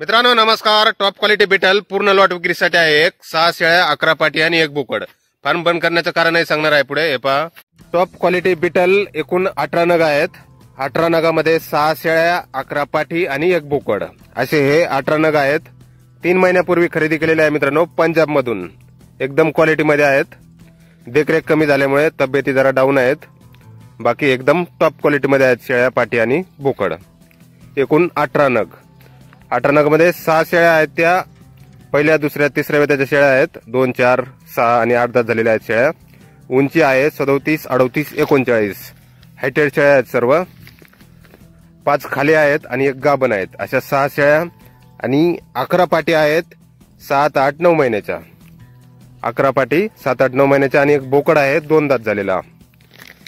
मित्रांनो नमस्कार। Top quality beetle पूर्ण लॉट विक्रीसाठी आहे। एक 6 शेळ्या 11 पाटी आणि एक बोकड। फार्म बंद करण्याचं कारणही सांगणार आहे पुढे। हे पहा, टॉप क्वालिटी बिटल एकूण 18 नग आहेत। 18 नगामध्ये 6 शेळ्या 11 पाटी आणि एक बोकड असे हे 18 नग आहेत। 3 महिन्यापूर्वी खरेदी केलेले आहे मित्रांनो, पंजाब मधून। एकदम क्वालिटी मध्ये आहेत। देखरेख कमी झाल्यामुळे तब्येती जरा डाऊन आहेत, बाकी एकदम टॉप क्वालिटी मध्ये आहेत शेळ्या पाटी आणि बोकड। एकूण 18 नग। 18 नग मध्ये 6 शेळ्या आहेत, त्या पहिल्या दुसऱ्या तिसऱ्या वेताच्या शेळ्या आहेत। 2 4 6 आणि 8 10 झालेल्या आहेत शेळ्या। उंची आहे 37 38 39। हायटेड शेळ्या आहेत सर्व। 5 खाली आहेत आणि एक गाभण आहेत, अशा 6 शेळ्या आणि 11 पाटी आहेत 7 8 9 महिन्याच्या। 11 पाटी 7 8 9 महिन्याच्या आणि एक बोकड आहे 2 दात झालेला।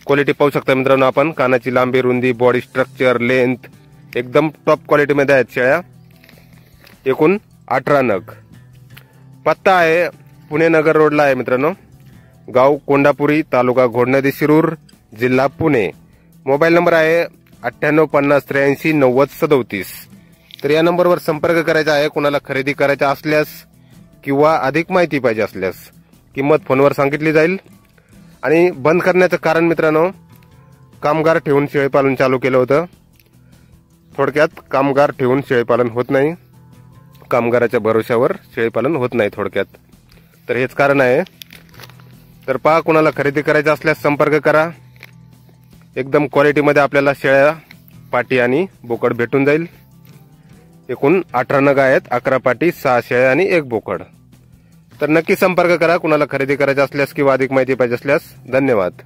क्वालिटी पाहू शकता मित्रांनो आपण। कानाची लांबी, रुंदी, बॉडी स्ट्रक्चर, लेंथ एकदम टॉप क्वालिटी मध्ये आहेत शेळ्या। एकूण 18 नग। पत्ता आहे पुणे नगर रोडला आहे मित्रांनो। गाव कोंडापुरी, तालुका घोडनदी, शिरूर, जिल्हा पुणे। मोबाईल नंबर आहे 98 50 83 90 37। तर या नंबरवर संपर्क करायचा आहे कुणाला खरेदी करायचा असल्यास किंवा अधिक माहिती पाहिजे असल्यास। किंमत फोनवर सांगितली जाईल। आणि बंद करण्याचं कारण मित्रांनो, कामगार ठेवून शेळीपालन चालू केलं होतं। थोडक्यात कामगार ठेवून शेळीपालन होत नाही, कामगाराच्या भरोशावर शेळीपालन होत नाही थोडक्यात। तर हेच कारण आहे। तर पहा, कुणाला खरेदी करायचं असल्यास संपर्क करा। एकदम क्वालिटी मध्ये आपल्याला शेळ्या पाटी आणि बोकड भेटून जाईल। एकूण 18 नग आहेत, 11 पाटी 6 शेळ्या आणि एक बोकड। तर नक्की संपर्क करा कुणाला खरेदी करायचं असल्यास किंवा अधिक माहिती पाहिजे असल्यास। धन्यवाद।